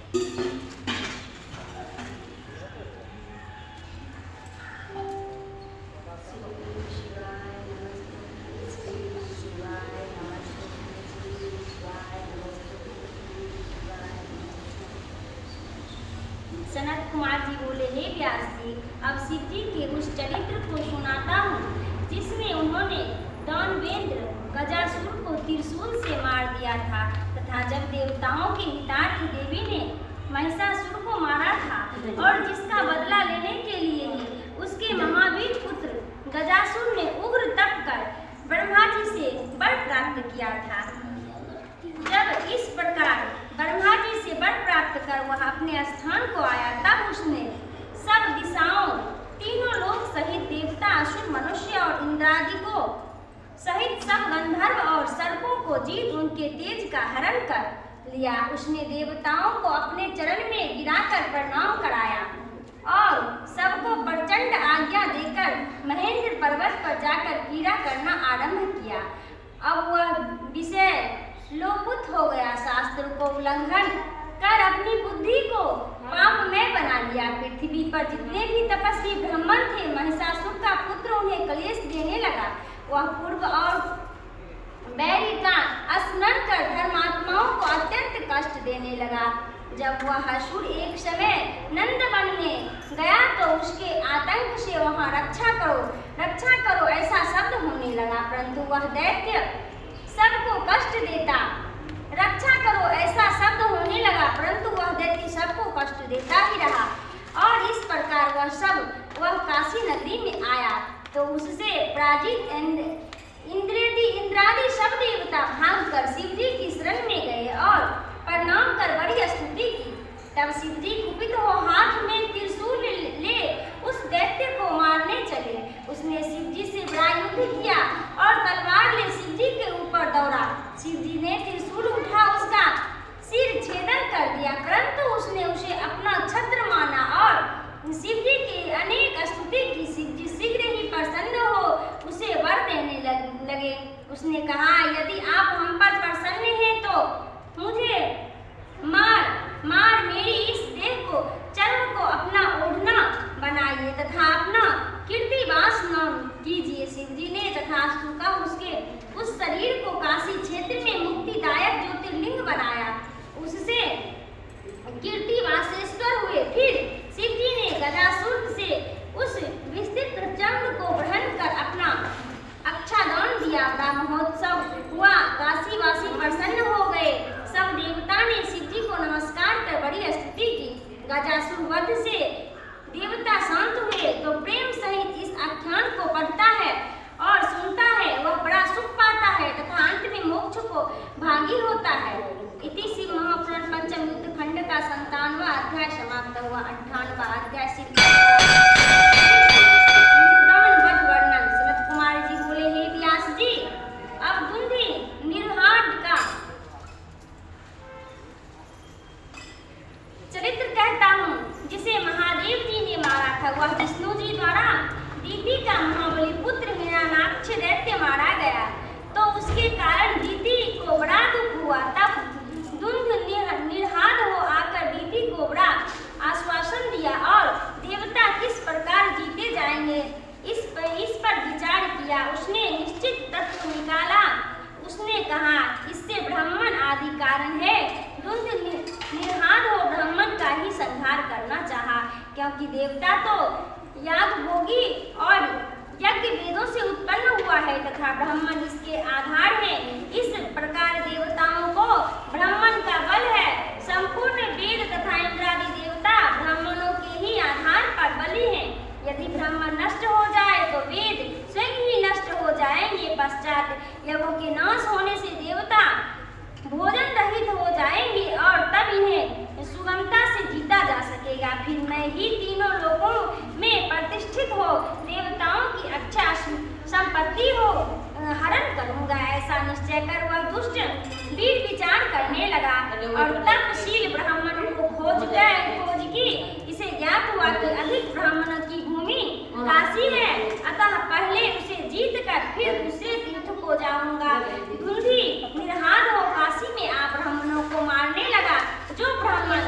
सनत कुमार जी बोले, हे व्यास जी, अब शिव जी के उस चरित्र को सुनाता हूँ जिसमें उन्होंने दानवेंद्र गजासुर को त्रिशूल से मार दिया था तथा जब देवताओं के हितार्थी देवी ने महिषासुर को मारा था और जिसका बदला लेने के लिए ही उसके महावीर पुत्र गजासुर ने उग्र तप कर ब्रह्मा जी से वर प्राप्त किया था। जब इस प्रकार ब्रह्मा जी से वर प्राप्त कर वह अपने स्थान को आया तब उसने सब दिशाओं तीनों लोक सहित देवता असुर मनुष्य और इंद्रादि को सहित सब गंधर्व और सर्पों को जीत उनके तेज का हरण कर लिया। उसने देवताओं को अपने चरण में गिराकर प्रणाम कराया और सबको प्रचंड आज्ञा देकर महेंद्र पर्वत पर जाकर क्रीड़ा करना आरंभ किया। अब वह विषय लोपुत हो गया, शास्त्र को उल्लंघन कर अपनी बुद्धि को पापमय बना लिया। पृथ्वी पर जितने भी तपस्वी ब्राह्मण थे महिषासुर का पुत्र उन्हें क्लेश देने लगा। वह पूर्व और बैरी का स्मरण कर धर्मात्माओं को अत्यंत कष्ट देने लगा। जब वह असुर एक समय नंदवन में गया तो उसके आतंक से वहां रक्षा करो ऐसा शब्द होने लगा, परंतु वह दैत्य सबको कष्ट देता। रक्षा करो ऐसा शब्द होने लगा, परंतु वह दैत्य सबको कष्ट देता ही रहा और इस प्रकार वह काशी नगरी में आया तो उससे पराजित इंद्रादि सब देवता भाग कर शिव जी की शरण में गए और प्रणाम कर बड़ी स्तुति की। तब शिव जी कुपित हो हाथ में त्रिशूल ले उस दैत्य को मारने चले। उसने शिव जी से बड़ा युद्ध किया और तलवार ले शिव जी के ऊपर दौड़ा। शिव जी ने त्रिशूल उठा उसका सिर छेदन कर दिया, परंतु उसने उसे अपना छत्र माना और शिव जी की अनेक स्तुति की। शिव जी शीघ्र ही प्रसन्न हो उसे वर देने लगे। उसने कहा, यदि आप हम पर प्रसन्न हैं तो मुझे मार मेरी इस देह को चर्म को अपना ओढ़ना बनाइए तथा अपना कीर्तिवास नाम कीजिए। शिव जी ने तथास्तु का उसके उस शरीर को काशी क्षेत्र में मुक्तिदायक ज्योतिर्लिंग बनाया, उससे कीर्तिवासेश्वर हुए। फिर शिव जी ने गजासुर से उस विस्तृत चंद्र को ग्रहण कर अपना अच्छादान दिया। ब्रह्मोत्सव हुआ, काशीवासी प्रसन्न हो गए। सब देवता ने शिव जी को नमस्कार कर बड़ी स्तुति की। गजासुर वध से देवता शांत हुए तो प्रेम सहित इस आख्यान को पढ़ता है और सुनता है, वह बड़ा सुख पाता है तथा अंत में मोक्ष को भागी होता है। इति शिव महापुराण पंचम युद्ध खंड का 57वां अध्याय समाप्त हुआ। 58वां अध्याय शिव वध वर्णन। सनत कुमार जी बोले, हे व्यास जी, अब बुद्धि निर्हाद का चरित्र कहता हूँ जिसे महादेव जी ने मारा था। वह विष्णु जी द्वारा दीति का महाबली पुत्र हिरण्याक्ष दैत्य मारा गया तो उसके कारण दीति को बड़ा दुख हुआ। तब धुंध निर्हाद हो आकर दीति को बड़ा आश्वासन दिया और देवता किस प्रकार जीते जाएंगे इस पर विचार किया। उसने निश्चित तत्व निकाला। उसने कहा, इससे ब्राह्मण आदि कारण है। धुंध निर्हाद हो ब्राह्मण का ही संहार करना चाहा, क्योंकि देवता तो याग भोगी और यज्ञ वेदों से उत्पन्न हुआ है तथा ब्राह्मण इसके आधार है। इस प्रकार देवताओं को ब्राह्मण का बल है। संपूर्ण वेद तथा इंद्रादि देवता ब्राह्मणों के ही आधार पर बली हैं। यदि ब्राह्मण नष्ट हो जाए तो वेद स्वयं ही नष्ट हो जाएंगे। पश्चात यज्ञों के नाश होने से देवता भोजन रहित हो जाएंगे और तब इन्हें सुगमता से जीता जा सकेगा। फिर मैं ही तीनों लोगों में प्रतिष्ठित हो देवताओं की अच्छा संपत्ति हो हरण करूंगा। ऐसा निश्चय कर वह दुष्ट वीर विचार करने लगा और तपशील ब्राह्मण को खोज की इसे ज्ञात हुआ कि अधिक ब्राह्मणों की भूमि काशी है, अतः पहले उसे जीत कर फिर दूसरे तीर्थ को जाऊंगा। धुंधी निर्हाद हो काशी में आप ब्राह्मणों को मारने लगा। जो ब्राह्मण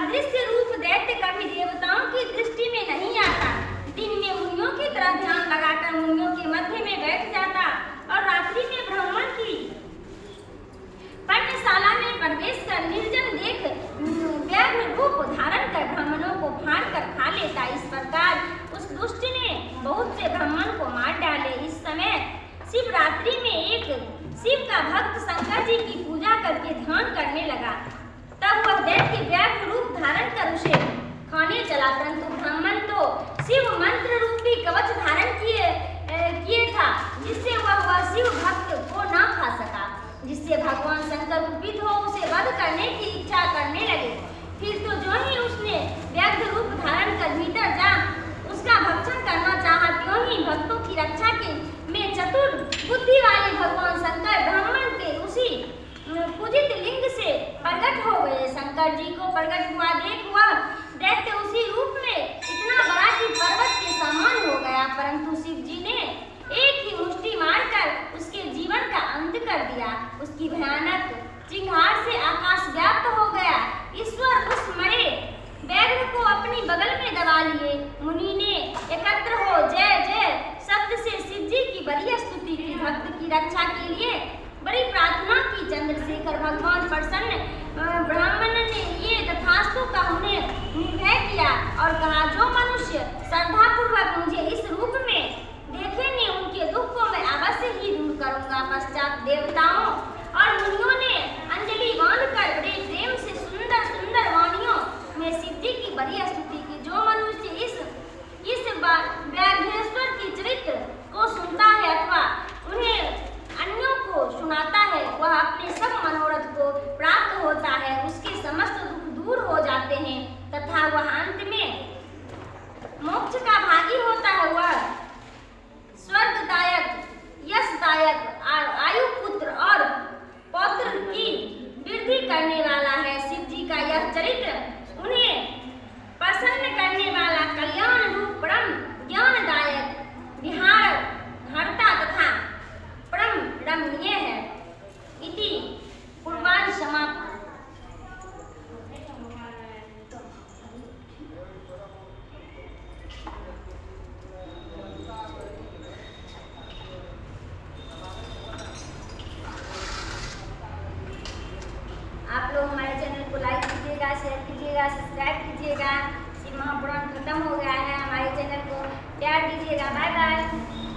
अदृश्य रूप दैत्य कभी देवताओं की दृष्टि में नहीं आता। दिन में मुनियों की तरह ध्यान लगाकर मुनियों के मध्य में बैठ जाता और रात्रि में ब्राह्मण की पर्णशाला में प्रवेश कर निर्जन देख व्याघ्र रूप धारण कर ब्राह्मणों को फाड़ कर खा लेता। इस प्रकार उस दुष्ट ने बहुत से ब्राह्मण को मार डाले। इस समय शिवरात्रि में एक शिव का भक्त शंकर जी की पूजा करके ध्यान करने लगा। तब वह दैत्य व्याघ्र रूप धारण कर उसे खाने चला, परंतु ब्राह्मण तो शिव मंत्र रूपी कवच धारण किए था, जिससे वह शिव भक्त को न खा सका, जिससे भगवान शंकर कुपित हो उसे वध करने की इच्छा करने लगे। फिर तो जो ही उसने व्याघ्र रूप धारण कर भीतर जा उसका भक्षण करना चाहा, त्यों ही भक्तों की रक्षा के में चतुर बुद्धि वाले भगवान शंकर ब्राह्मण के उसी पूजित लिंग से प्रकट हो गए। शंकर जी को प्रकट हुआ देख वह दैत्य उसी रूप में इतना बड़ा कि पर्वत के समान हो गया, परंतु शिव जी ने एक ही मुष्टि मारकर उसके जीवन का अंत कर दिया। उसकी भयानक चिंगार से आकाश व्याप्त हो गया। ईश्वर उस मरे व्याघ्र को अपनी बगल में दबा लिए। मुनि ने एकत्र हो जय जय शब्द से शिव जी की बड़ी स्तुति की। भक्त की रक्षा के लिए बड़ी प्रार्थना की। चंद्रशेखर भगवान प्रसन्न ब्राह्मण ने ये तथास्तु का उन्हें निर्भय किया और कहा, जो मनुष्य श्रद्धापूर्वक मुझे इस रूप में देखेंगे उनके दुख को मैं अवश्य ही दूर करूंगा। पश्चात देवताओं और मुनियों ने अंजलि बांधकर बड़े प्रेम से सुंदर सुंदर वाणियों में शिव जी की बड़ी स्तुति की। जो मनुष्य इस व्याघ्रेश्वर की चरित्र को सुनता है अथवा उन्हें अन्यों को सुनाता है, वह अपने सब मनोरथ को प्राप्त होता है, उसके समस्त दुख दूर हो जाते हैं तथा वह अंत में मोक्ष का भागी होता है। वह स्वर्गदायक, यशदायक, आयु, पुत्र और पौत्र की वृद्धि करने वाला है। शिव जी का यह चरित्र उन्हें प्रसन्न करने वाला कल्याण रूप परम ज्ञानदायक, विहार हरता तथा परम रमणीय है। इति पूर्वार्ध समाप्त। आप लोग हमारे चैनल को लाइक कीजिएगा, शेयर कीजिएगा, सब्सक्राइब कीजिएगा। शिव महापुराण खत्म हो गया है, हमारे चैनल को प्यार दीजिएगा। Bye bye.